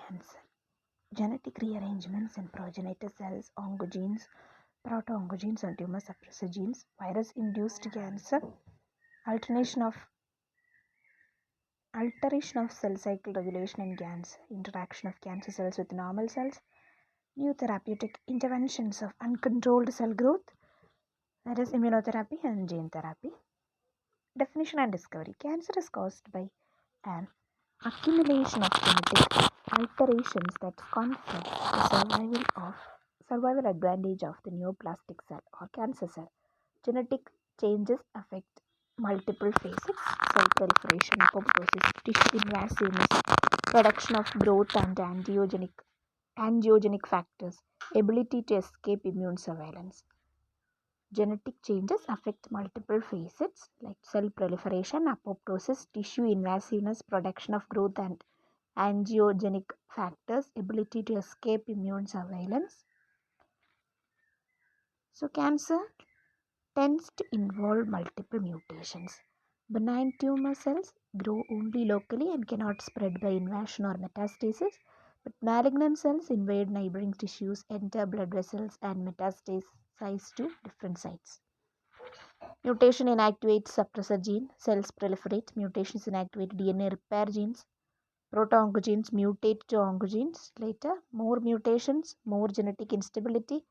cancer. Genetic rearrangements in progenitor cells, oncogenes, proto-oncogenes and tumor suppressor genes, virus-induced cancer, alteration of cell cycle regulation in cancer, interaction of cancer cells with normal cells, new therapeutic interventions of uncontrolled cell growth, that is immunotherapy and gene therapy. Definition and discovery. Cancer is caused by an accumulation of genetic alterations that conflict the survival advantage of the neoplastic cell or cancer cell. Genetic changes affect multiple phases: cell proliferation, apoptosis, tissue invasiveness, production of growth and angiogenic factors, ability to escape immune surveillance. Genetic changes affect multiple facets like cell proliferation, apoptosis, tissue invasiveness, production of growth and angiogenic factors, ability to escape immune surveillance. So cancer tends to involve multiple mutations. Benign tumor cells grow only locally and cannot spread by invasion or metastasis, but malignant cells invade neighboring tissues, enter blood vessels, and metastasize to different sites. Mutation inactivates suppressor gene, cells proliferate. Mutations inactivate DNA repair genes. Proto-oncogenes mutate to oncogenes. Later, more mutations, more genetic instability,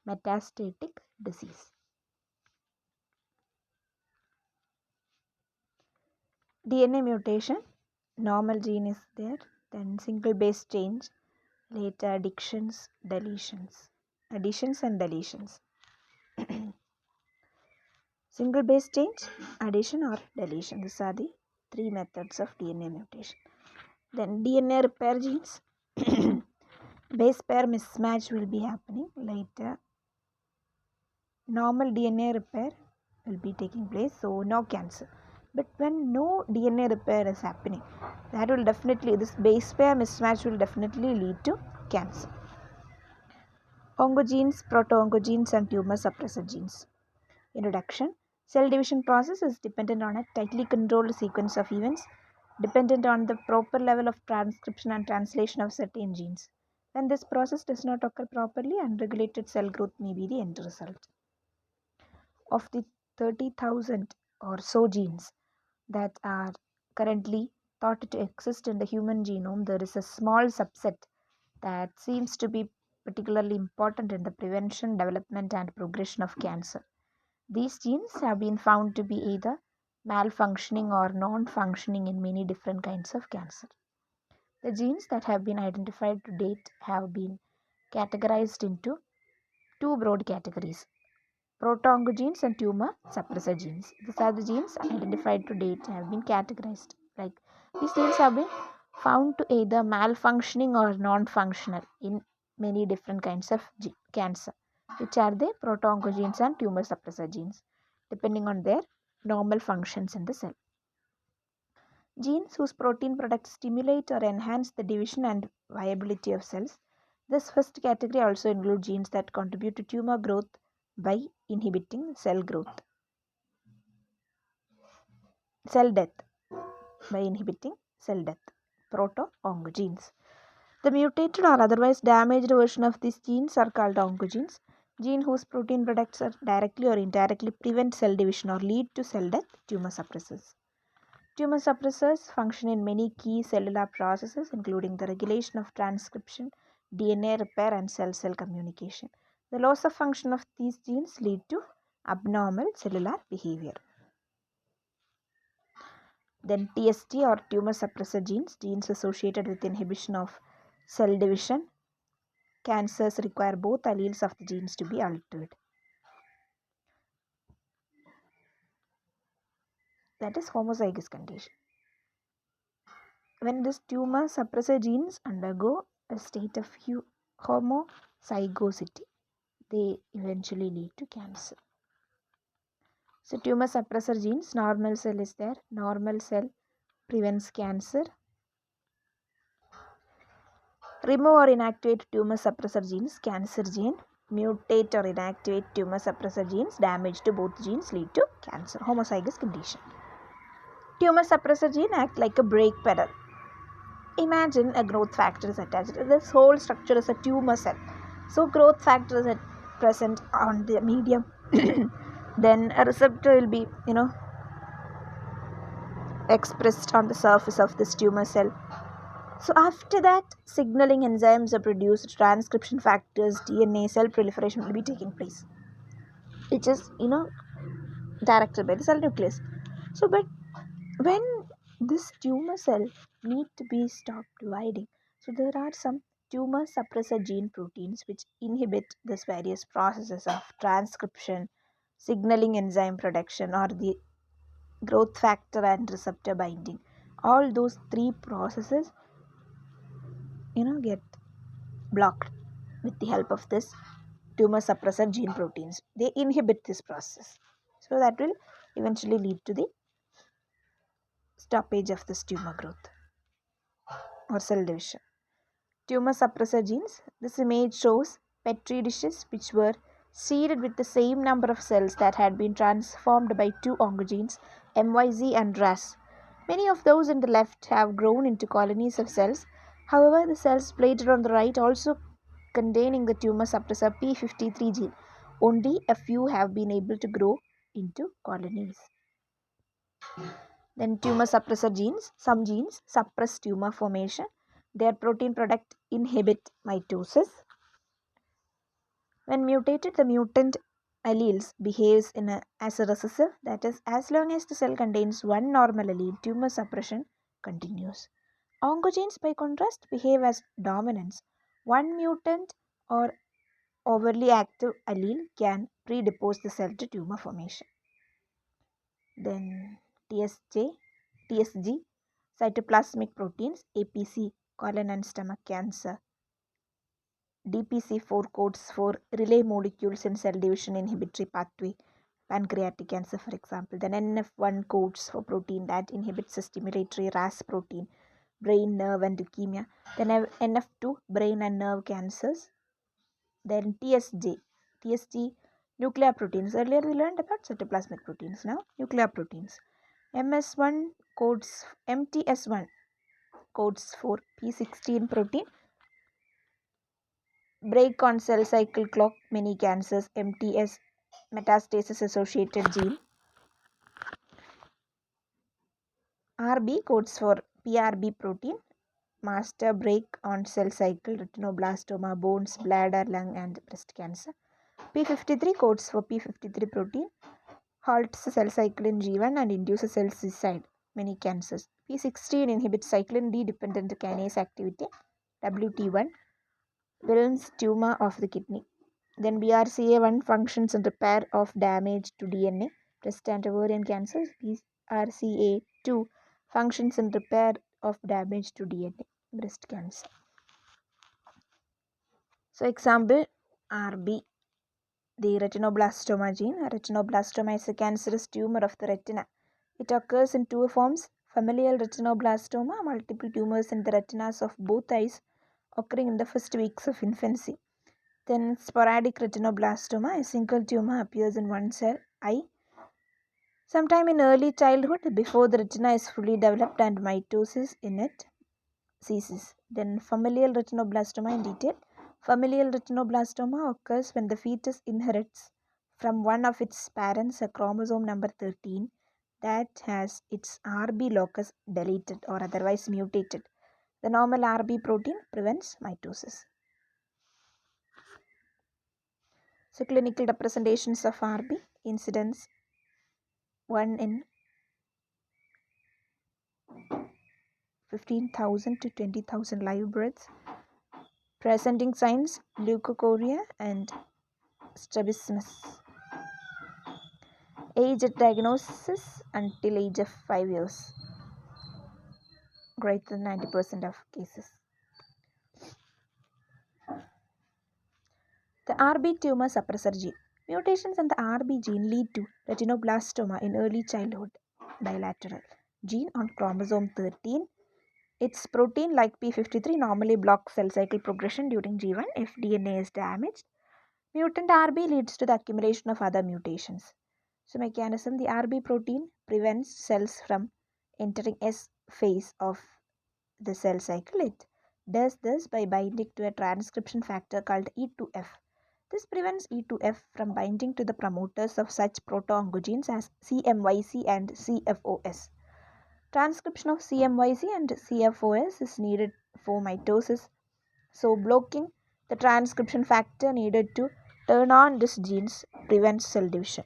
metastatic disease. DNA mutation, normal gene is there, then single base change, later additions and deletions. Single base change, addition or deletion. These are the three methods of DNA mutation. Then DNA repair genes, base pair mismatch will be happening. Later, normal DNA repair will be taking place, so no cancer. But when no DNA repair is happening, this base pair mismatch will definitely lead to cancer. Oncogenes, proto-oncogenes and tumor suppressor genes. Introduction. Cell division process is dependent on a tightly controlled sequence of events, dependent on the proper level of transcription and translation of certain genes. When this process does not occur properly, unregulated cell growth may be the end result. Of the 30,000 or so genes that are currently thought to exist in the human genome, there is a small subset that seems to be particularly important in the prevention, development, and progression of cancer. These genes have been found to be either malfunctioning or non-functioning in many different kinds of cancer. The genes that have been identified to date have been categorized into two broad categories: proto-oncogenes and tumor suppressor genes. These are the genes identified to date have been categorized. Like these genes have been found to either malfunctioning or non-functional in many different kinds of cancer, which are the proto-oncogenes and tumor suppressor genes, depending on their normal functions in the cell. Genes whose protein products stimulate or enhance the division and viability of cells. This first category also includes genes that contribute to tumor growth by inhibiting cell death by inhibiting cell death, proto-oncogenes. The mutated or otherwise damaged version of these genes are called oncogenes. Gene whose protein products are directly or indirectly prevent cell division or lead to cell death, tumor suppressors. Tumor suppressors function in many key cellular processes, including the regulation of transcription, DNA repair, and cell-cell communication. The loss of function of these genes lead to abnormal cellular behavior. Then TST or tumor suppressor genes associated with inhibition of cell division. Cancers require both alleles of the genes to be altered. That is homozygous condition. When these tumor suppressor genes undergo a state of homozygosity, they eventually lead to cancer. So tumor suppressor genes, normal cell is there. Normal cell prevents cancer. Remove or inactivate tumor suppressor genes, cancer gene. Mutate or inactivate tumor suppressor genes, damage to both genes lead to cancer, homozygous condition. Tumor suppressor gene act like a brake pedal. Imagine a growth factor is attached. This whole structure is a tumor cell. So growth factor is present on the medium. Then a receptor will be, expressed on the surface of this tumor cell. So after that, signaling enzymes are produced, transcription factors, DNA, cell proliferation will be taking place, which is, directed by the cell nucleus. So, but when this tumor cell need to be stopped dividing, so there are some tumor suppressor gene proteins which inhibit these various processes of transcription, signaling enzyme production, or the growth factor and receptor binding. All those three processes, get blocked with the help of this tumor suppressor gene proteins. They inhibit this process. So that will eventually lead to the stoppage of this tumor growth or cell division. Tumor suppressor genes. This image shows petri dishes which were seeded with the same number of cells that had been transformed by two oncogenes, MYZ and RAS. Many of those in the left have grown into colonies of cells. However, the cells plated on the right also containing the tumor suppressor P53 gene. Only a few have been able to grow into colonies. Then tumor suppressor genes. Some genes suppress tumor formation. Their protein product inhibit mitosis. When mutated, the mutant alleles behaves as a recessive. That is, as long as the cell contains one normal allele, tumor suppression continues. Oncogenes, by contrast, behave as dominants. One mutant or overly active allele can predispose the cell to tumor formation. Then TSG, cytoplasmic proteins, APC, colon and stomach cancer. DPC4 codes for relay molecules in cell division inhibitory pathway, pancreatic cancer for example. Then NF1 codes for protein that inhibits the stimulatory RAS protein, brain, nerve and leukemia. Then NF2, brain and nerve cancers. Then TSG, nuclear proteins. Earlier we learned about cytoplasmic proteins, now nuclear proteins. MTS1 codes for P16 protein, break on cell cycle clock, many cancers, MTS, metastasis associated gene. RB codes for PRB protein, master break on cell cycle, retinoblastoma, bones, bladder, lung and breast cancer. P53 codes for P53 protein, halts cell cycle in G1 and induces cell suicide, many cancers. P16 inhibits cyclin D dependent kinase activity, WT1, Wilms tumor of the kidney. Then BRCA1 functions in repair of damage to DNA, breast and ovarian cancers. BRCA2 functions in repair of damage to DNA, breast cancer. So example, RB, the retinoblastoma gene. Retinoblastoma is a cancerous tumor of the retina. It occurs in two forms: familial retinoblastoma, multiple tumors in the retinas of both eyes occurring in the first weeks of infancy. Then sporadic retinoblastoma, a single tumor appears in one cell, eye, sometime in early childhood before the retina is fully developed and mitosis in it ceases. Then familial retinoblastoma in detail. Familial retinoblastoma occurs when the fetus inherits from one of its parents a chromosome number 13 that has its RB locus deleted or otherwise mutated. The normal RB protein prevents mitosis. So clinical representations of RB: incidence 1 in 15,000 to 20,000 live births. Presenting signs: leukocoria and strabismus. Age at diagnosis until age of 5 years. Greater than 90% of cases. The RB tumor suppressor gene. Mutations in the RB gene lead to retinoblastoma in early childhood. Bilateral. Gene on chromosome 13. Its protein, like P53, normally blocks cell cycle progression during G1 if DNA is damaged. Mutant RB leads to the accumulation of other mutations. So mechanism: the RB protein prevents cells from entering S phase of the cell cycle. It does this by binding to a transcription factor called E2F. This prevents E2F from binding to the promoters of such proto-oncogenes as CMYC and CFOS. Transcription of CMYC and CFOS is needed for mitosis, so blocking the transcription factor needed to turn on these genes prevents cell division.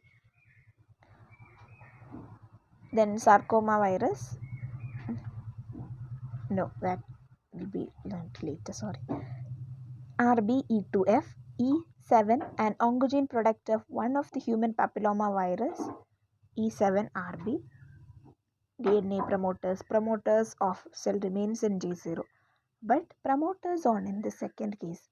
Then sarcoma virus. No, that will be learned later, sorry. RBE2F, E7, an oncogene product of one of the human papilloma virus, E7RB. DNA promoters of cell remains in J0, but promoters on in the second case.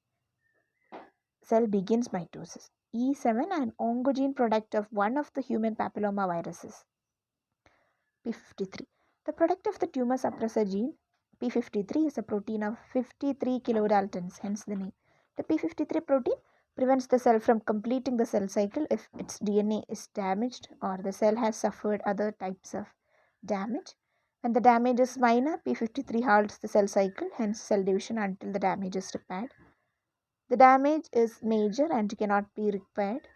Cell begins mitosis. E7, an oncogene product of one of the human papilloma viruses. P53. The product of the tumor suppressor gene, P53, is a protein of 53 kilodaltons, hence the name. The P53 protein prevents the cell from completing the cell cycle if its DNA is damaged or the cell has suffered other types of damage. When the damage is minor, P53 halts the cell cycle, hence cell division until the damage is repaired. The damage is major and cannot be repaired.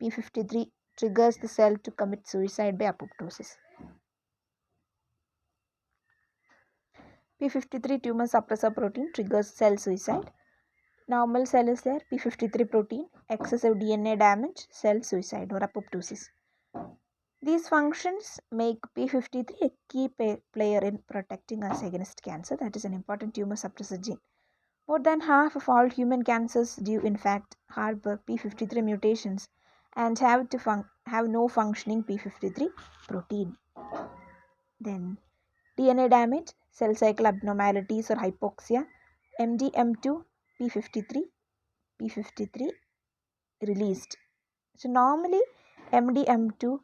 P53 triggers the cell to commit suicide by apoptosis. P53 tumor suppressor protein triggers cell suicide. Normal cell is there, P53 protein, excessive DNA damage, cell suicide or apoptosis. These functions make P53 a key player in protecting us against cancer. That is an important tumor suppressor gene. More than half of all human cancers do in fact harbor P53 mutations and have no functioning P53 protein. Then DNA damage, cell cycle abnormalities or hypoxia, MDM2, P53 released. So normally MDM2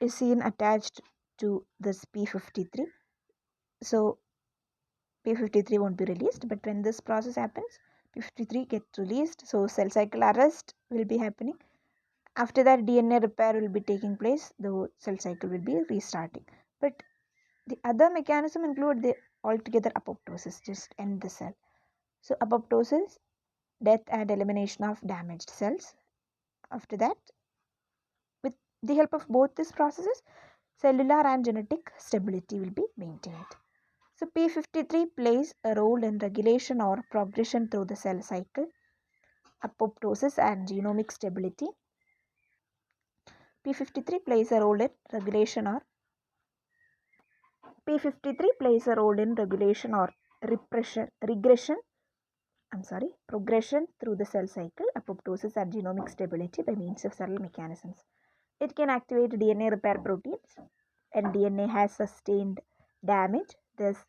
is seen attached to this P53. So P53 won't be released, but when this process happens, P53 gets released. So cell cycle arrest will be happening. After that, DNA repair will be taking place. The cell cycle will be restarting. But the other mechanism include the altogether apoptosis, just end the cell. So apoptosis, death and elimination of damaged cells. After that, with the help of both these processes, cellular and genetic stability will be maintained. So P53 plays a role in regulation or progression through the cell cycle, apoptosis and genomic stability. P53 plays a role in regulation or progression through the cell cycle, apoptosis and genomic stability by means of several mechanisms. It can activate DNA repair proteins and DNA has sustained damage. Thus,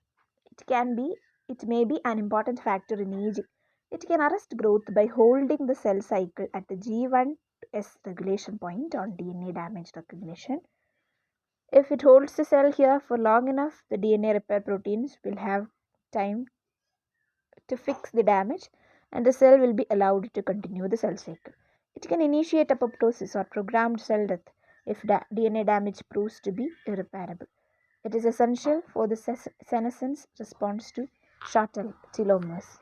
it may be an important factor in aging. It can arrest growth by holding the cell cycle at the G1 to S regulation point on DNA damage recognition. If it holds the cell here for long enough, the DNA repair proteins will have time to fix the damage and the cell will be allowed to continue the cell cycle. It can initiate apoptosis or programmed cell death if DNA damage proves to be irreparable. It is essential for the senescence response to short telomeres.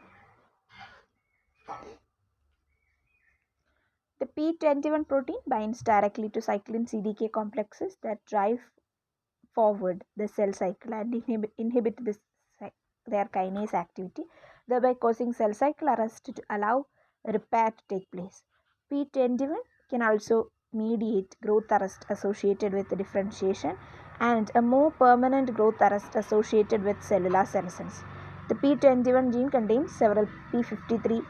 The P21 protein binds directly to cyclin CDK complexes that drive forward the cell cycle and inhibit their kinase activity, thereby causing cell cycle arrest to allow repair to take place. P21 can also mediate growth arrest associated with differentiation and a more permanent growth arrest associated with cellular senescence. The P21 gene contains several P53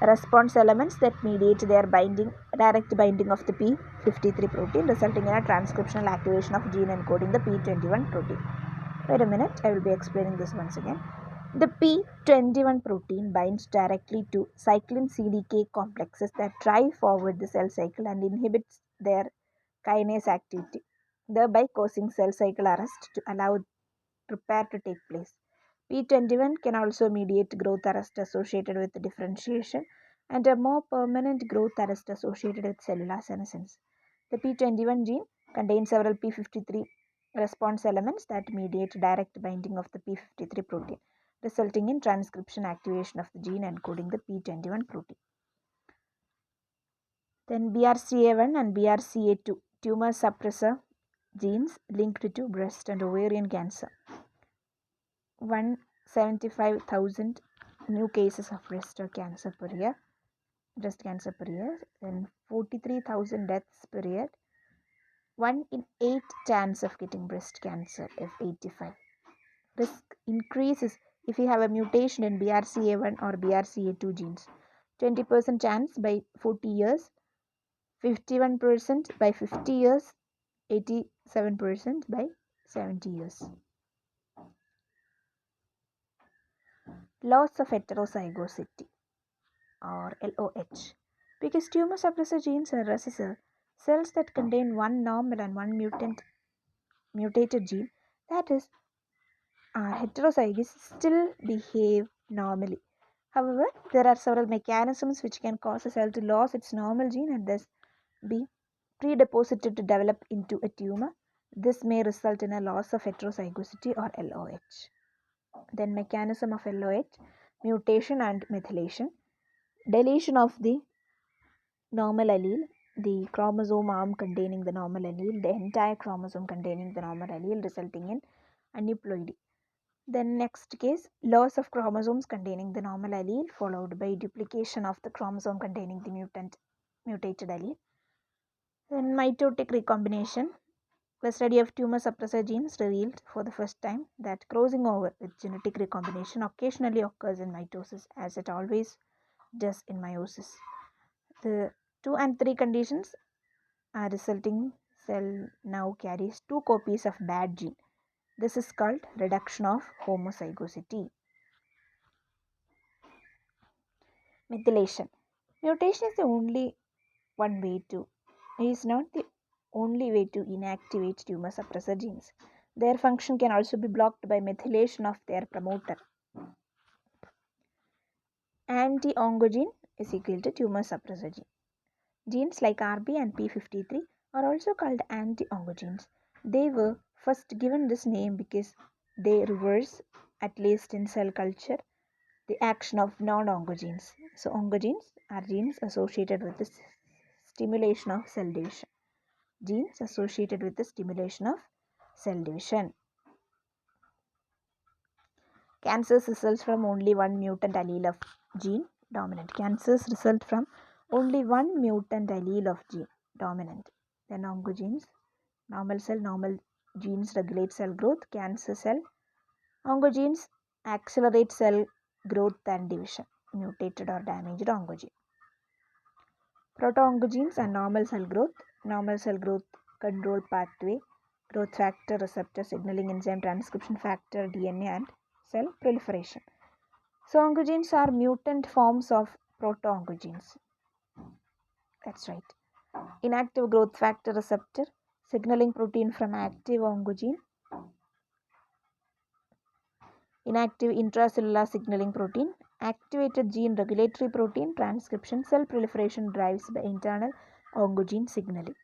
response elements that mediate their direct binding of the P53 protein, resulting in a transcriptional activation of gene encoding the P21 protein. Wait a minute, I will be explaining this once again. The P21 protein binds directly to cyclin CDK complexes that drive forward the cell cycle and inhibits their kinase activity, thereby causing cell cycle arrest to allow repair to take place. P21 can also mediate growth arrest associated with differentiation and a more permanent growth arrest associated with cellular senescence. The P21 gene contains several P53 response elements that mediate direct binding of the P53 protein. resulting in transcription activation of the gene encoding the P21 protein. Then BRCA1 and BRCA2 tumor suppressor genes linked to breast and ovarian cancer. 175,000 new cases of breast cancer per year. Then 43,000 deaths per year. 1 in 8 chance of getting breast cancer F85. Risk increases if you have a mutation in BRCA1 or BRCA2 genes. 20% chance by 40 years, 51% by 50 years, 87% by 70 years. Loss of heterozygosity or LOH. Because tumor suppressor genes are recessive, cells that contain one normal and one mutated gene, that is, are heterozygous, still behave normally. However, there are several mechanisms which can cause a cell to lose its normal gene and thus be predisposed to develop into a tumor. This may result in a loss of heterozygosity or LOH. Then mechanism of LOH, mutation and methylation. Deletion of the normal allele, the chromosome arm containing the normal allele, the entire chromosome containing the normal allele, resulting in aneuploidy. Then next case, loss of chromosomes containing the normal allele followed by duplication of the chromosome containing the mutated allele. Then mitotic recombination. The study of tumor suppressor genes revealed for the first time that crossing over with genetic recombination occasionally occurs in mitosis, as it always does in meiosis. The 2 and 3 conditions are resulting cell now carries 2 copies of bad gene. This is called reduction of homozygosity. Methylation. Mutation is not the only way to inactivate tumor suppressor genes. Their function can also be blocked by methylation of their promoter. Anti-oncogene is equal to tumor suppressor gene. Genes like RB and P53 are also called anti-oncogenes. They were first given this name because they reverse, at least in cell culture, the action of non-oncogenes. So oncogenes are genes associated with the stimulation of cell division. Genes associated with the stimulation of cell division. Cancers result from only one mutant allele of gene dominant. Cancers result from only one mutant allele of gene dominant. Then oncogenes, normal genes regulate cell growth. Cancer cell oncogenes accelerate cell growth and division. Mutated or damaged oncogene. Proto-oncogenes and normal cell growth control pathway, growth factor receptor signaling enzyme transcription factor DNA and cell proliferation. So oncogenes are mutant forms of proto-oncogenes. That's right. Inactive growth factor receptor signaling protein from active oncogene. Inactive intracellular signaling protein. Activated gene regulatory protein transcription. Cell proliferation drives by internal oncogene signaling.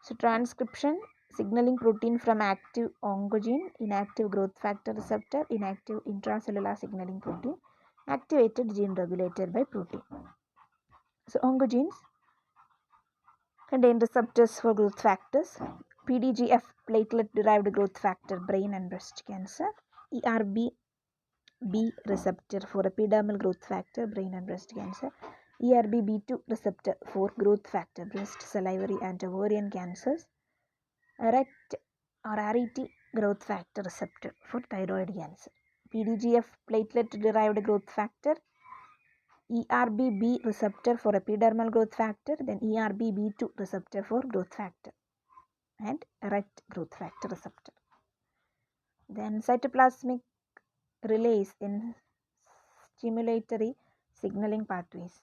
So transcription signaling protein from active oncogene, inactive growth factor receptor, inactive intracellular signaling protein, activated gene regulated by protein. So oncogenes contain receptors for growth factors. PDGF, platelet derived growth factor, brain and breast cancer. ERB-B receptor for epidermal growth factor, brain and breast cancer. ERB-B2 receptor for growth factor, breast, salivary and ovarian cancers. RET growth factor receptor for thyroid cancer. PDGF, platelet derived growth factor. ERB-B receptor for epidermal growth factor, then ERB-B2 receptor for growth factor, and RET growth factor receptor. Then cytoplasmic relays in stimulatory signaling pathways.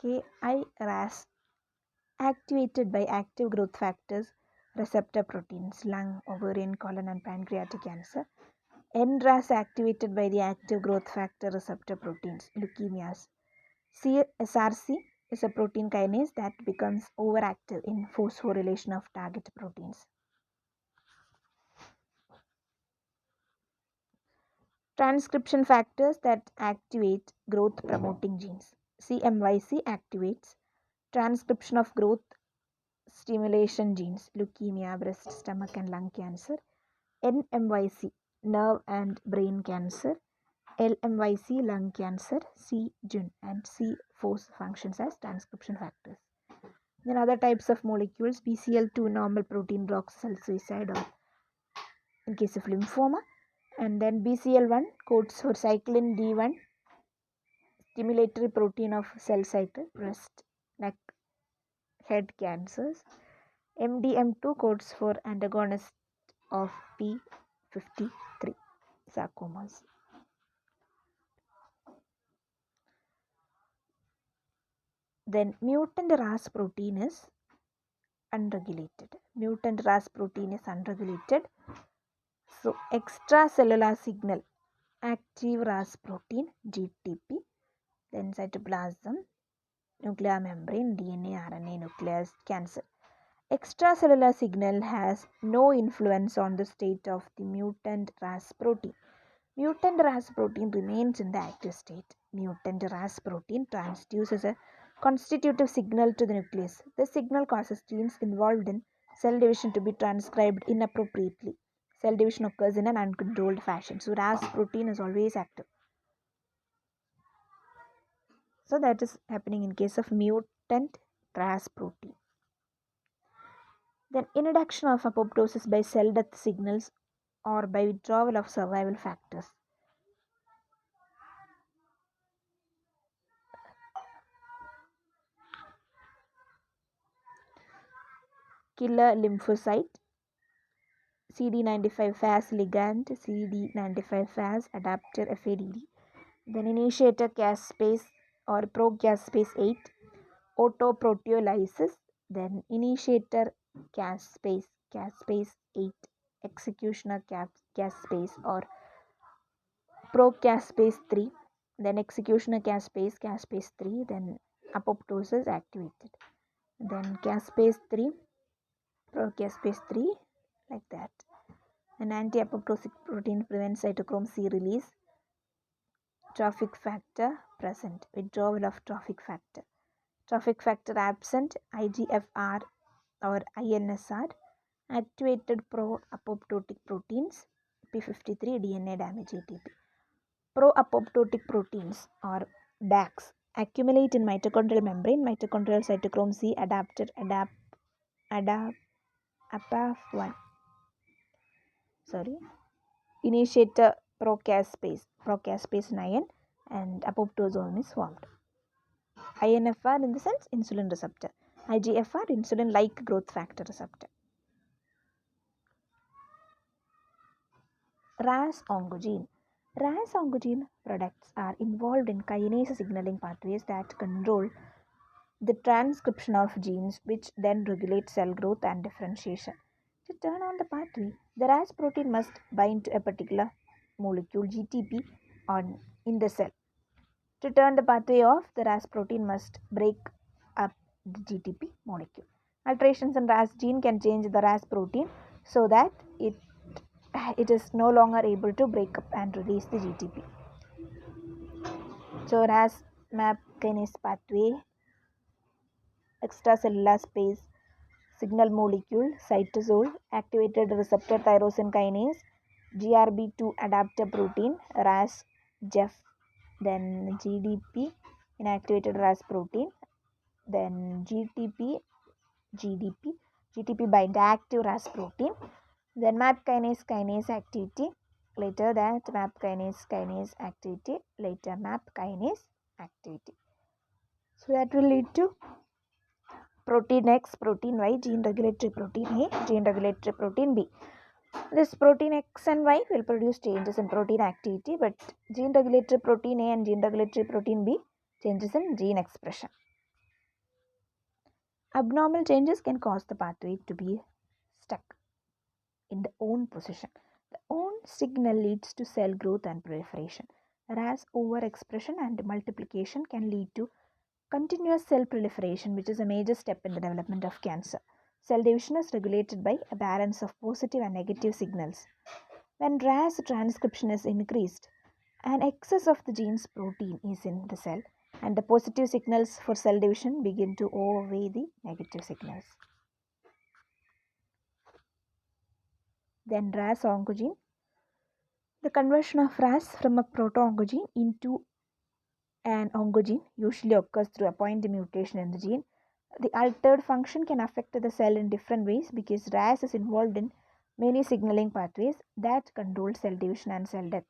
KIRAS activated by active growth factors, receptor proteins, lung, ovarian, colon and pancreatic cancer. NRAS activated by the active growth factor receptor proteins, leukemias. SRC is a protein kinase that becomes overactive in phosphorylation of target proteins. Transcription factors that activate growth promoting genes. CMYC activates transcription of growth stimulation genes, leukemia, breast, stomach, and lung cancer. NMYC, nerve and brain cancer. LMYC, lung cancer. C-Jun and C-Force functions as transcription factors. Then other types of molecules, BCL2 normal protein blocks cell suicide or in case of lymphoma. And then BCL1 codes for cyclin D1, stimulatory protein of cell cycle, breast, neck, head cancers. MDM2 codes for antagonist of P53 sarcomas. Then mutant RAS protein is unregulated. Mutant RAS protein is unregulated. So extracellular signal, active RAS protein GTP, then cytoplasm, nuclear membrane, DNA, RNA, nucleus, cancer. Extracellular signal has no influence on the state of the mutant RAS protein. Mutant RAS protein remains in the active state. Mutant RAS protein transduces a constitutive signal to the nucleus. This signal causes genes involved in cell division to be transcribed inappropriately. Cell division occurs in an uncontrolled fashion. So RAS protein is always active. So that is happening in case of mutant RAS protein. Then induction of apoptosis by cell death signals or by withdrawal of survival factors. Killer lymphocyte, CD95 Fas ligand, CD95 Fas adapter FADD, then initiator caspase or procaspase 8, autoproteolysis, then initiator caspase 8, executioner caspase or procaspase 3, then executioner caspase 3, then apoptosis activated, then caspase 3, procaspase 3, like that. An anti-apoptotic protein prevents cytochrome C release. Trophic factor present. Withdrawal of trophic factor. Trophic factor absent. IGFR or INSR. Activated pro-apoptotic proteins. P53 DNA damage ATP. Pro-apoptotic proteins or DACs accumulate in mitochondrial membrane. Mitochondrial cytochrome C adapter APAF1. Initiator procaspase 9 and apoptosome is formed. INFR in the sense insulin receptor. IGFR insulin like growth factor receptor. RAS oncogene. RAS oncogene products are involved in kinase signaling pathways that control the transcription of genes which then regulate cell growth and differentiation. To turn on the pathway, the RAS protein must bind to a particular molecule GTP in the cell. To turn the pathway off, the RAS protein must break up the GTP molecule. Alterations in RAS gene can change the RAS protein so that it is no longer able to break up and release the GTP. So RAS MAP kinase pathway, extracellular space, signal molecule, cytosol, activated receptor tyrosine kinase, GRB2 adapter protein, RAS JEF, then GDP, inactivated RAS protein, then GTP bind active RAS protein, then MAP kinase activity, later that MAP kinase activity, later MAP kinase activity. So that will lead to protein X, protein Y, gene regulatory protein A, gene regulatory protein B. This protein X and Y will produce changes in protein activity, but gene regulatory protein A and gene regulatory protein B changes in gene expression. Abnormal changes can cause the pathway to be stuck in the own position. The own signal leads to cell growth and proliferation. RAS overexpression and multiplication can lead to continuous cell proliferation, which is a major step in the development of cancer. Cell division is regulated by a balance of positive and negative signals. When RAS transcription is increased, An excess of the gene's protein is in the cell, and the positive signals for cell division begin to outweigh the negative signals. Then RAS oncogene. The conversion of RAS from a proto-oncogene into an oncogene usually occurs through a point mutation in the gene. The altered function can affect the cell in different ways because RAS is involved in many signaling pathways that control cell division and cell death.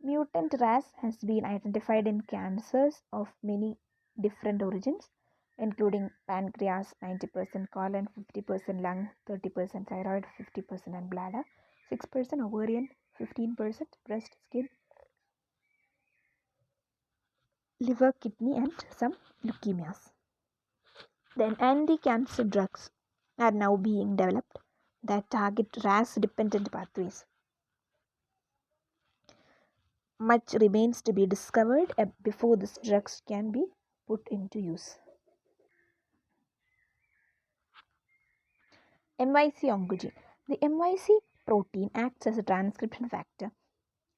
Mutant RAS has been identified in cancers of many different origins, including pancreas 90%, colon 50%, lung 30%, thyroid 50%, and bladder 6%, ovarian 15%, breast, skin, liver, kidney, and some leukemias. Then anti-cancer drugs are now being developed that target RAS-dependent pathways. Much remains to be discovered before these drugs can be put into use. MYC oncogene. The MYC protein acts as a transcription factor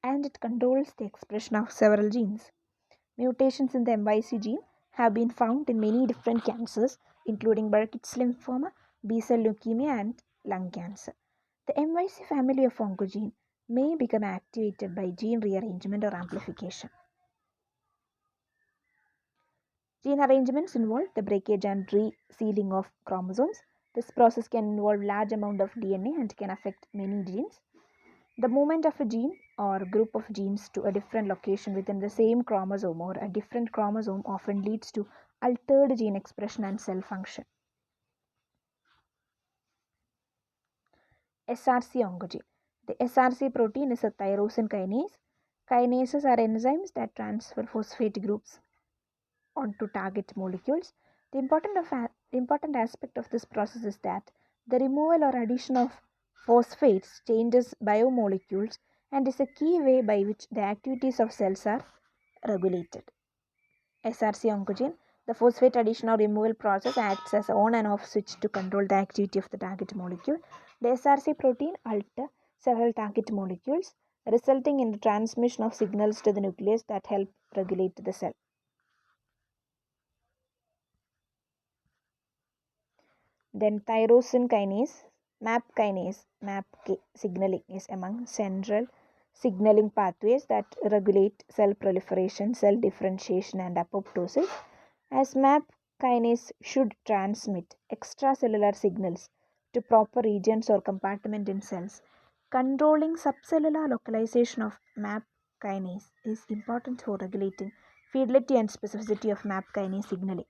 and it controls the expression of several genes. Mutations in the MYC gene have been found in many different cancers, including Burkitt's lymphoma, B-cell leukemia, and lung cancer. The MYC family of oncogene may become activated by gene rearrangement or amplification. Gene arrangements involve the breakage and resealing of chromosomes. This process can involve large amount of DNA and can affect many genes. The movement of a gene or group of genes to a different location within the same chromosome or a different chromosome often leads to altered gene expression and cell function. SRC oncogene. The SRC protein is a tyrosine kinase. Kinases are enzymes that transfer phosphate groups onto target molecules. The important aspect of this process is that the removal or addition of phosphates changes biomolecules and is a key way by which the activities of cells are regulated. SRC oncogene. The phosphate addition or removal process acts as on and off switch to control the activity of the target molecule. The SRC protein alters several target molecules, resulting in the transmission of signals to the nucleus that help regulate the cell. Then tyrosine kinase, MAP kinase, MAPK signaling is among central signaling pathways that regulate cell proliferation, cell differentiation, and apoptosis. As MAP kinase should transmit extracellular signals to proper regions or compartment in cells, controlling subcellular localization of MAP kinase is important for regulating fidelity and specificity of MAP kinase signaling.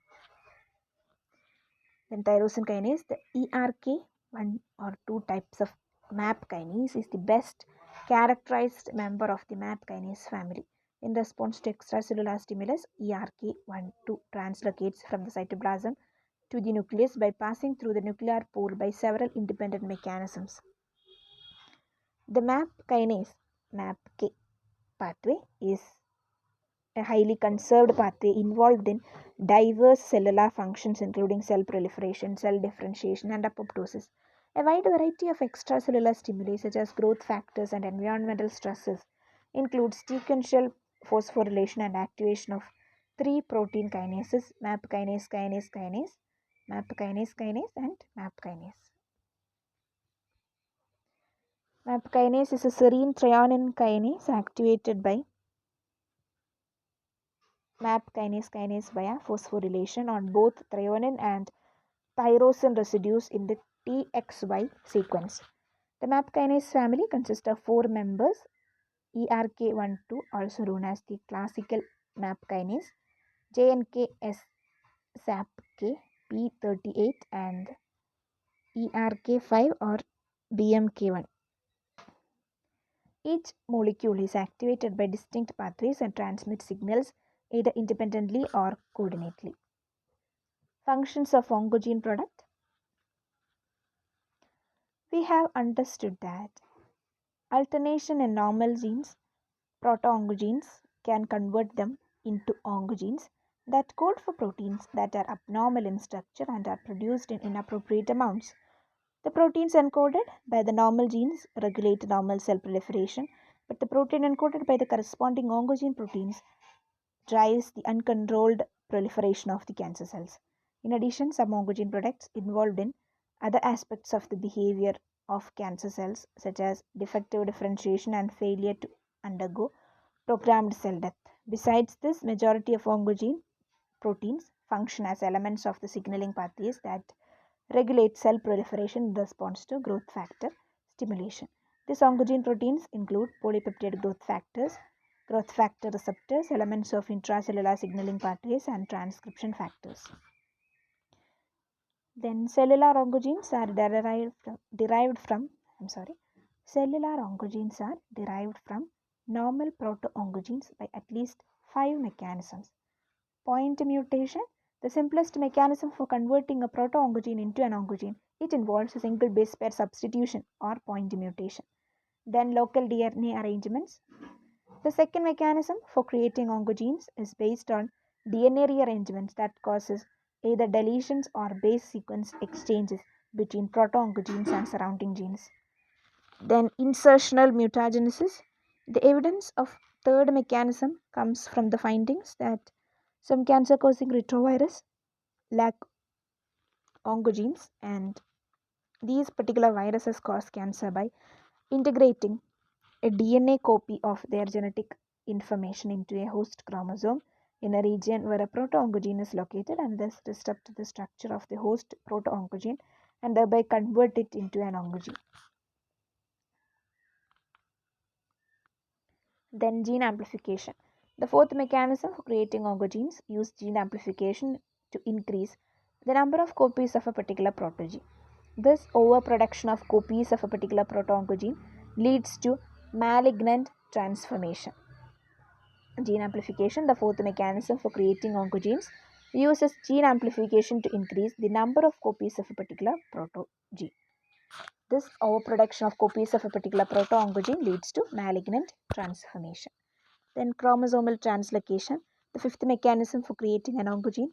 Then tyrosine kinase, the ERK1 or 2 types of MAP kinase is the best characterized member of the MAP kinase family. In response to extracellular stimulus, ERK1-2 translocates from the cytoplasm to the nucleus by passing through the nuclear pore by several independent mechanisms. The MAP kinase MAPK pathway is a highly conserved pathway involved in diverse cellular functions including cell proliferation, cell differentiation, and apoptosis. A wide variety of extracellular stimuli such as growth factors and environmental stresses includes sequential phosphorylation and activation of 3 protein kinases: MAP kinase, MAP kinase, and MAP kinase. MAP kinase is a serine threonine kinase activated by MAP kinase via phosphorylation on both threonine and tyrosine residues in the TXY sequence. The MAP kinase family consists of 4 members: ERK1-2, also known as the classical MAP kinase, JNKS SAPK, P38, and ERK5 or BMK1. Each molecule is activated by distinct pathways and transmits signals either independently or coordinately. Functions of oncogene product. We have understood that alternation in normal genes, proto-oncogenes, can convert them into oncogenes that code for proteins that are abnormal in structure and are produced in inappropriate amounts. The proteins encoded by the normal genes regulate normal cell proliferation, but the protein encoded by the corresponding oncogene proteins drives the uncontrolled proliferation of the cancer cells. In addition, some oncogene products involved in other aspects of the behavior of cancer cells, such as defective differentiation and failure to undergo programmed cell death. Besides this, majority of oncogene proteins function as elements of the signaling pathways that regulate cell proliferation in response to growth factor stimulation. These oncogene proteins include polypeptide growth factor receptors, elements of intracellular signaling pathways, and transcription factors. Then cellular oncogenes are derived from normal proto-oncogenes by at least 5 mechanisms. Point mutation, the simplest mechanism for converting a proto-oncogene into an oncogene. It involves a single base pair substitution or point mutation. Then local DNA arrangements. The second mechanism for creating oncogenes is based on DNA rearrangements that causes either deletions or base sequence exchanges between proto-oncogenes and surrounding genes. Then insertional mutagenesis. The evidence of third mechanism comes from the findings that some cancer-causing retrovirus lack oncogenes, and these particular viruses cause cancer by integrating a DNA copy of their genetic information into a host chromosome in a region where a proto-oncogene is located, and thus disrupt the structure of the host proto-oncogene and thereby convert it into an oncogene. Then gene amplification. The fourth mechanism for creating oncogenes uses gene amplification to increase the number of copies of a particular protogene. This overproduction of copies of a particular proto-oncogene leads to malignant transformation. Gene amplification, the fourth mechanism for creating oncogenes, uses gene amplification to increase the number of copies of a particular protogene. This overproduction of copies of a particular proto-oncogene leads to malignant transformation. Then chromosomal translocation, the fifth mechanism for creating an oncogene,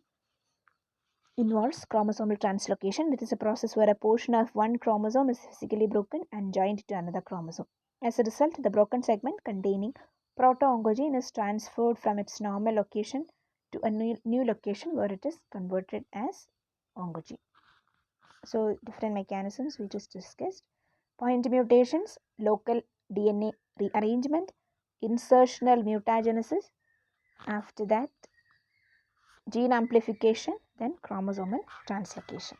involves chromosomal translocation. It is a process where a portion of one chromosome is physically broken and joined to another chromosome. As a result, the broken segment containing proto-oncogene is transferred from its normal location to a new location where it is converted as oncogene. So, different mechanisms we just discussed. Point mutations, local DNA rearrangement, insertional mutagenesis, after that gene amplification, then chromosomal translocation.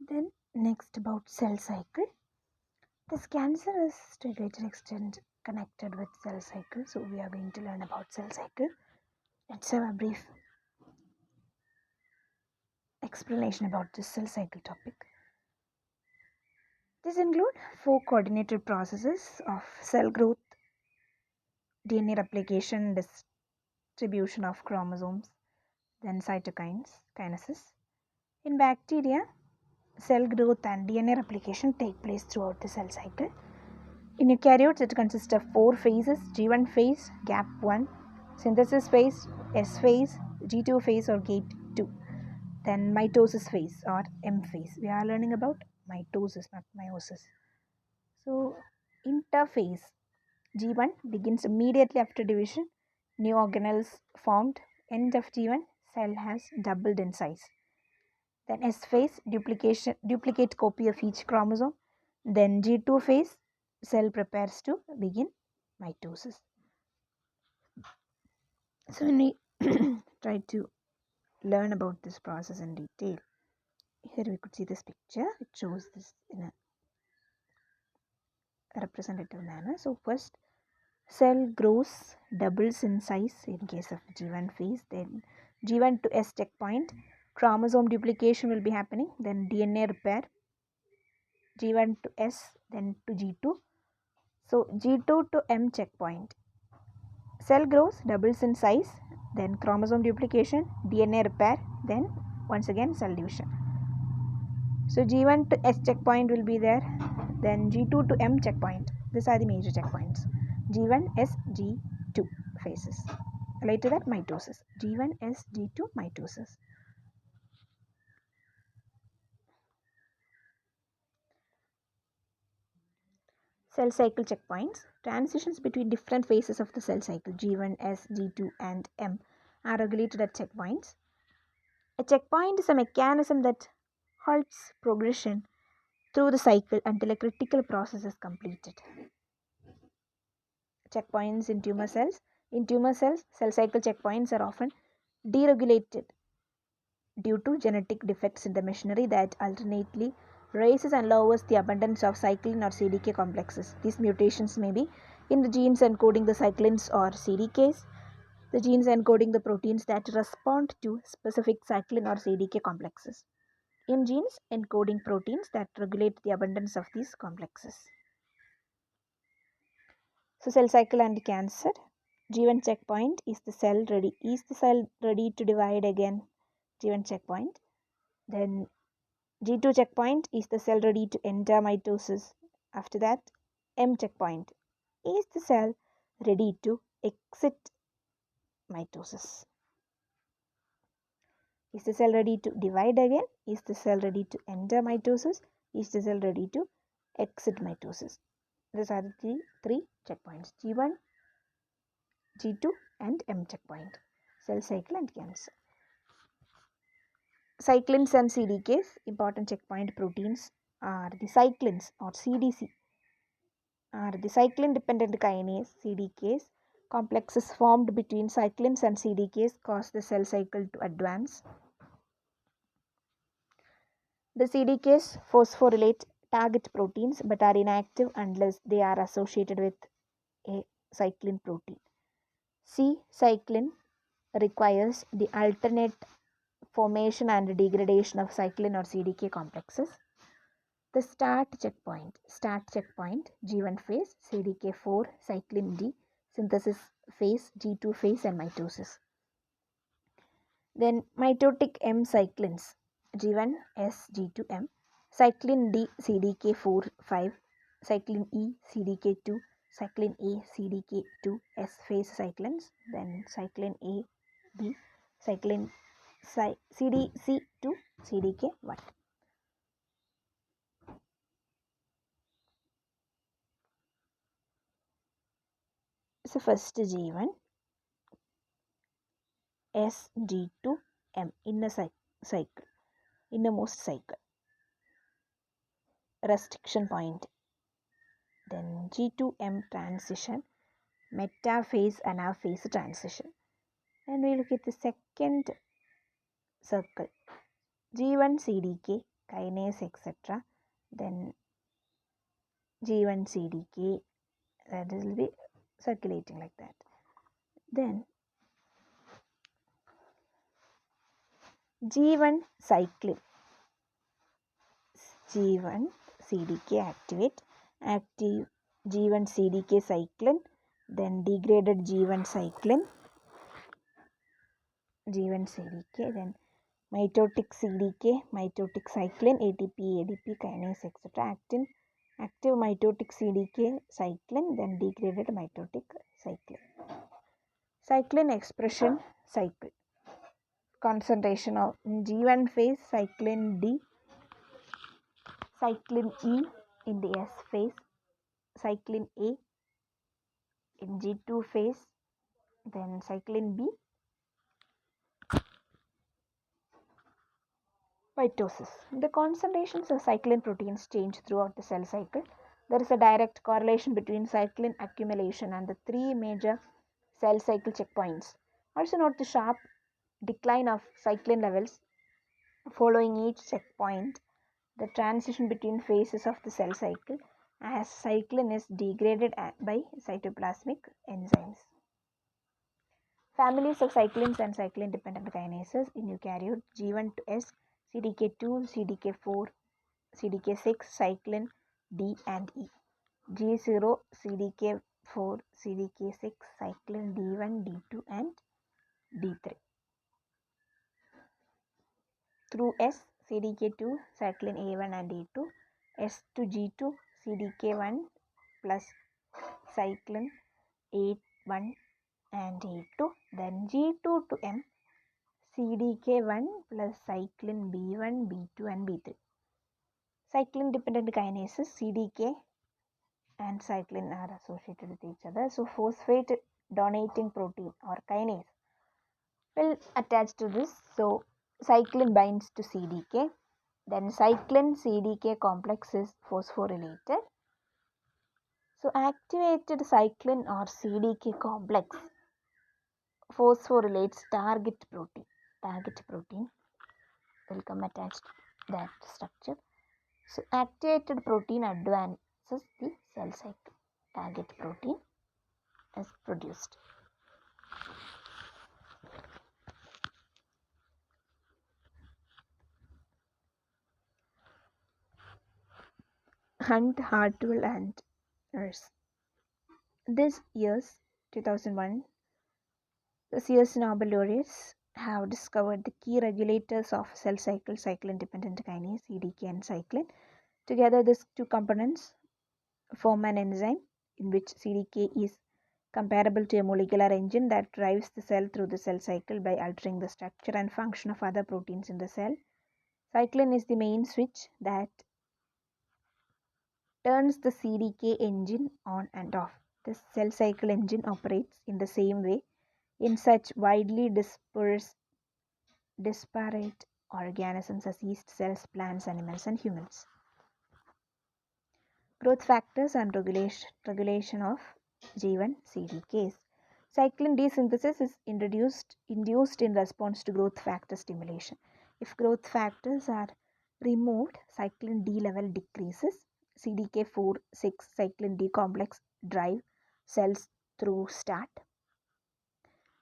Then next about cell cycle. This cancer is to a greater extent connected with cell cycle, so we are going to learn about cell cycle. Let's have a brief explanation about this cell cycle topic. These include 4 coordinated processes of cell growth, DNA replication, distribution of chromosomes, then kinesis. In bacteria, cell growth and DNA replication take place throughout the cell cycle. In eukaryotes, it consists of 4 phases: G1 phase, gap 1, synthesis phase, S phase, G2 phase or gate 2, then mitosis phase or M phase. We are learning about mitosis, not meiosis. So, interphase. G1 begins immediately after division, new organelles formed. End of G1, cell has doubled in size. Then S phase, duplicate copy of each chromosome. Then G2 phase, cell prepares to begin mitosis. So when we try to learn about this process in detail, here we could see this picture. It shows this in a representative manner. So first, cell grows, doubles in size in case of G1 phase. Then G1 to S checkpoint, chromosome duplication will be happening. Then DNA repair, G1 to S, then to G2. So G2 to M checkpoint, cell grows, doubles in size, then chromosome duplication, DNA repair, then once again cell division. So G1 to S checkpoint will be there, then G2 to M checkpoint. These are the major checkpoints. G1, S, G2 phases. Later that mitosis. G1, S, G2 mitosis. Cell cycle checkpoints. Transitions between different phases of the cell cycle G1, S, G2 and M are regulated at checkpoints. A checkpoint is a mechanism that halts progression through the cycle until a critical process is completed. Checkpoints in tumor cells. In tumor cells, cell cycle checkpoints are often deregulated due to genetic defects in the machinery that alternately raises and lowers the abundance of cyclin or CDK complexes. These mutations may be in the genes encoding the cyclins or CDKs, the genes encoding the proteins that respond to specific cyclin or CDK complexes, in genes encoding proteins that regulate the abundance of these complexes. So cell cycle and cancer. G1 checkpoint is the cell ready to divide again. G1 checkpoint. Then G2 checkpoint is the cell ready to enter mitosis. After that, M checkpoint is the cell ready to exit mitosis. Is the cell ready to divide again? Is the cell ready to enter mitosis? Is the cell ready to exit mitosis? These are the three checkpoints: G1, G2 and M checkpoint. Cell cycle and cancer. Cyclins and CDKs, important checkpoint proteins are the cyclins or CDC, are the cyclin dependent kinase CDKs. Complexes formed between cyclins and CDKs cause the cell cycle to advance. The CDKs phosphorylate target proteins but are inactive unless they are associated with a cyclin protein. C cyclin requires the alternate formation and degradation of cyclin or CDK complexes. The start checkpoint, G1 phase, CDK4, cyclin D, synthesis phase, G2 phase and mitosis. Then mitotic M cyclins, G1, S, G2, M, cyclin D, CDK4, 5, cyclin E, CDK2, cyclin A, CDK2, S phase cyclins, then cyclin A, B, cyclin CDC2, CDK1. So first G1, S, G2, M, innermost cycle, restriction point. Then G2M transition, metaphase, anaphase transition. And we look at the second circle, G1 CDK, kinase, etc. Then G1 CDK, that will be circulating like that. Then G1 cyclin, G1 CDK active G1 CDK cyclin, then degraded G1 cyclin, G1 CDK, then mitotic CDK, mitotic cyclin, ATP, ADP, kinase, etc. Active mitotic CDK cyclin, then degraded mitotic cyclin. Cyclin expression cycle. Concentration of G1 phase, cyclin D, cyclin E in the S phase, cyclin A in G2 phase, then cyclin B, mitosis. The concentrations of cyclin proteins change throughout the cell cycle. There is a direct correlation between cyclin accumulation and the three major cell cycle checkpoints. Also note the sharp decline of cyclin levels following each checkpoint, the transition between phases of the cell cycle as cyclin is degraded by cytoplasmic enzymes. Families of cyclins and cyclin dependent kinases in eukaryote: G1 to S, CDK2, CDK4, CDK6, cyclin D and E. G0, CDK4, CDK6, cyclin D1, D2 and D3. Through S, CDK2, cyclin A1 and A2, S to G2, CDK1 plus cyclin A1 and A2, then G2 to M, CDK1 plus cyclin B1, B2 and B3. Cyclin dependent kinases CDK and cyclin are associated with each other. So phosphate donating protein or kinase will attach to this. So cyclin binds to CDK. Then cyclin CDK complex is phosphorylated. So activated cyclin or CDK complex phosphorylates target protein. Target protein will come attached to that structure. So activated protein advances the cell cycle. Target protein is produced. Hunt, Hartwell and others. This year's 2001, this year's Nobel laureates have discovered the key regulators of cell cycle, cyclin-dependent kinase, CDK and cyclin. Together, these two components form an enzyme in which CDK is comparable to a molecular engine that drives the cell through the cell cycle by altering the structure and function of other proteins in the cell. Cyclin is the main switch that turns the CDK engine on and off. The cell cycle engine operates in the same way in such widely disparate organisms as yeast cells, plants, animals, and humans. Growth factors and regulation of G1 CDKs. Cyclin D synthesis is induced in response to growth factor stimulation. If growth factors are removed, cyclin D level decreases. CDK4/6 cyclin D complex drive cells through STAT.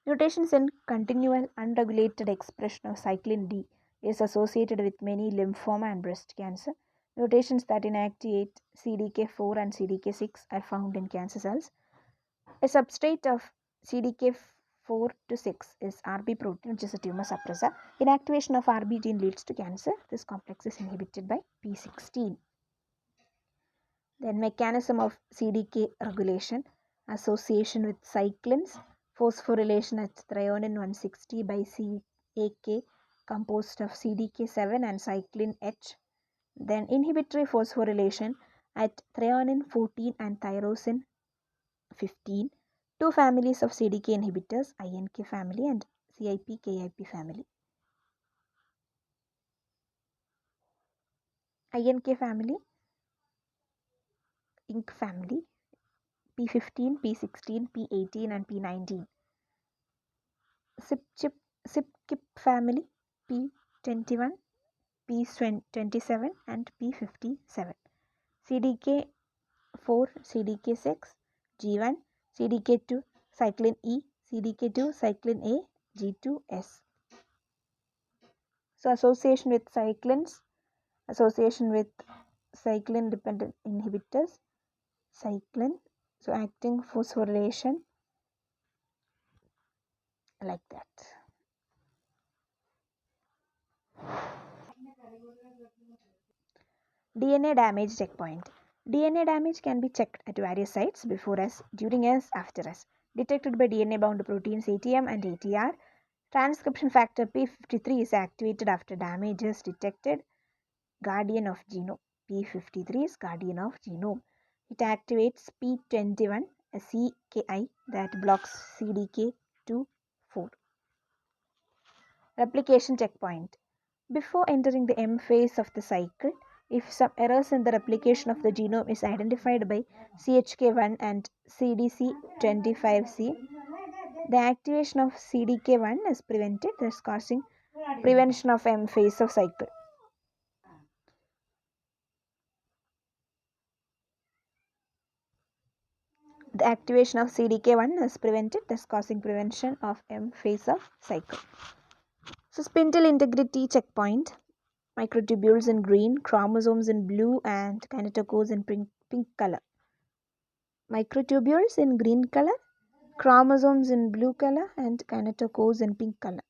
Mutations in continual unregulated expression of cyclin D is associated with many lymphoma and breast cancer. Mutations that inactivate CDK4 and CDK6 are found in cancer cells. A substrate of CDK4 to 6 is RB protein, which is a tumor suppressor. Inactivation of RB gene leads to cancer. This complex is inhibited by P16. Then mechanism of CDK regulation, association with cyclins, phosphorylation at threonine 160 by CAK composed of CDK7 and cyclin H. Then inhibitory phosphorylation at threonine 14 and tyrosine 15. Two families of CDK inhibitors, INK family and CIP-KIP family. INK family, INK family, P15, P16, P18 and P19. CYP family, P21, P27 and P57. CDK4, CDK6, G1, CDK2, cyclin E, CDK2, cyclin A, G2S. So association with cyclins, association with cyclin dependent inhibitors, cyclin, so acting phosphorylation like that. DNA damage checkpoint. DNA damage can be checked at various sites before us, during us, after us. Detected by DNA bound proteins ATM and ATR. Transcription factor P53 is activated after damage is detected. Guardian of genome. P53 is guardian of genome. It activates P21, a CKI that blocks CDK2/4. Replication checkpoint. Before entering the M phase of the cycle, if some errors in the replication of the genome is identified by CHK1 and CDC25C, the activation of CDK1 is prevented, thus causing prevention of M phase of cycle. The activation of CDK1 is prevented, thus causing prevention of M phase of cycle. So spindle integrity checkpoint. Microtubules in green, chromosomes in blue and kinetochores in pink color. Microtubules in green color, chromosomes in blue color and kinetochores in pink color.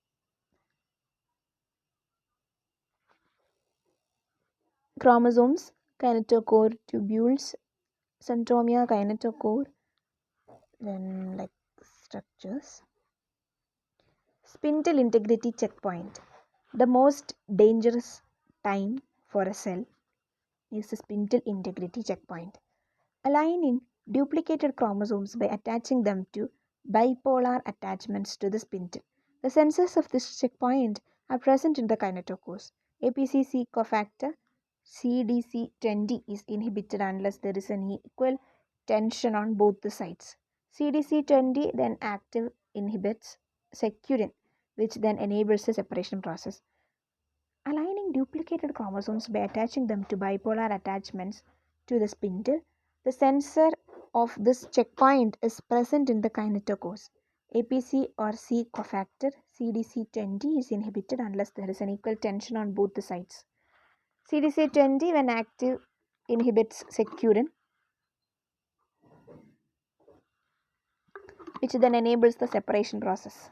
Chromosomes, kinetochore tubules, centromere, kinetochore, then like structures. Spindle integrity checkpoint. The most dangerous time for a cell is the spindle integrity checkpoint. Aligning duplicated chromosomes by attaching them to bipolar attachments to the spindle. The sensors of this checkpoint are present in the kinetochores. APCC cofactor CDC20 is inhibited unless there is an equal tension on both the sides. CDC20 then active inhibits securin, which then enables the separation process. Aligning duplicated chromosomes by attaching them to bipolar attachments to the spindle, the sensor of this checkpoint is present in the kinetochores. APC or C cofactor CDC20 is inhibited unless there is an equal tension on both the sides. CDC20, when active, inhibits securin, which then enables the separation process.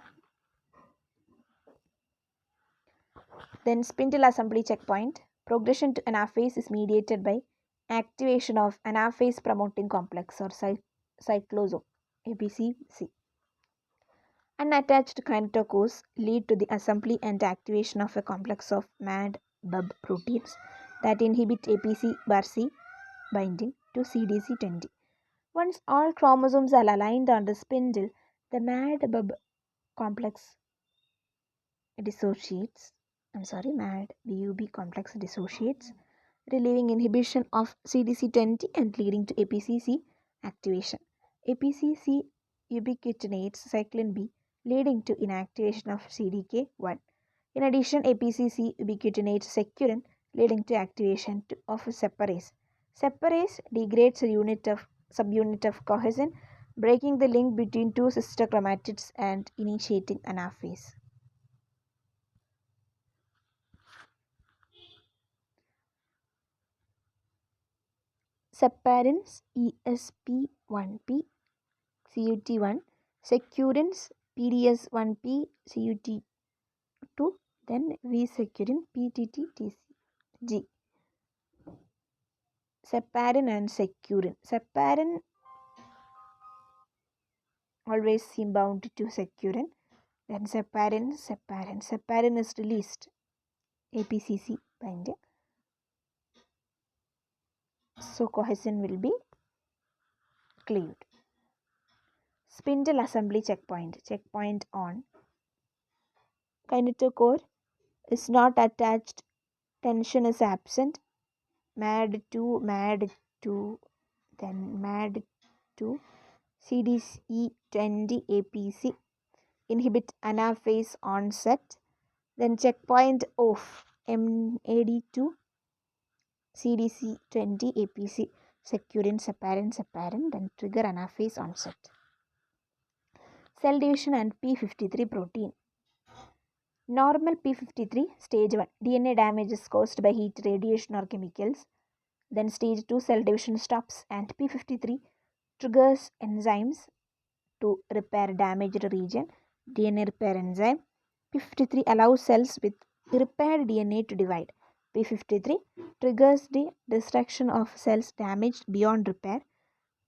Then spindle assembly checkpoint. Progression to anaphase is mediated by activation of anaphase promoting complex or cyclosome ABCC. Unattached kinetochores lead to the assembly and activation of a complex of MAD-BUB proteins that inhibit APC-C binding to CDC20. Once all chromosomes are aligned on the spindle, the MAD-BUB complex dissociates. MAD-BUB complex dissociates, relieving inhibition of CDC20 and leading to APCC activation. APCC ubiquitinates cyclin B, leading to inactivation of CDK1. In addition, APCC ubiquitinates securin, leading to activation of separase. Separase degrades a subunit of cohesin, breaking the link between two sister chromatids and initiating anaphase. Separins ESP1P CUT1, securins PDS1P CUT2, then V-securin PTTTG. Separin and securin. Separin always seem bound to securin. Then separin is released. APCC binding. So cohesin will be cleaved. Spindle assembly checkpoint. Checkpoint on. Kinetochore is not attached. Tension is absent. MAD2, then MAD2, CDC20 APC, inhibit anaphase onset, then checkpoint off, MAD2, CDC20 APC, securin, separin, then trigger anaphase onset. Cell division and P53 protein. Normal P53, stage 1, DNA damage is caused by heat, radiation or chemicals. Then stage 2, cell division stops and P53 triggers enzymes to repair damaged region, DNA repair enzyme. P53 allows cells with repaired DNA to divide. P53 triggers the destruction of cells damaged beyond repair.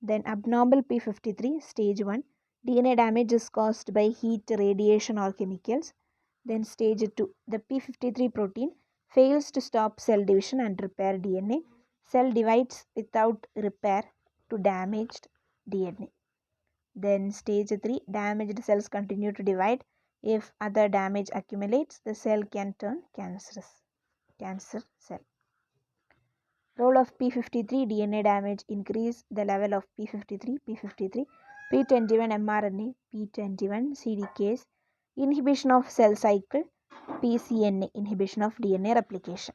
Then abnormal P53, stage 1, DNA damage is caused by heat, radiation or chemicals. Then stage 2, the P53 protein fails to stop cell division and repair DNA. Cell divides without repair to damaged DNA. Then stage 3, damaged cells continue to divide. If other damage accumulates, the cell can turn cancer cell. Role of P53 DNA damage: increase the level of P53, P21 mRNA, P21 CDKs, inhibition of cell cycle, pCNA, inhibition of DNA replication.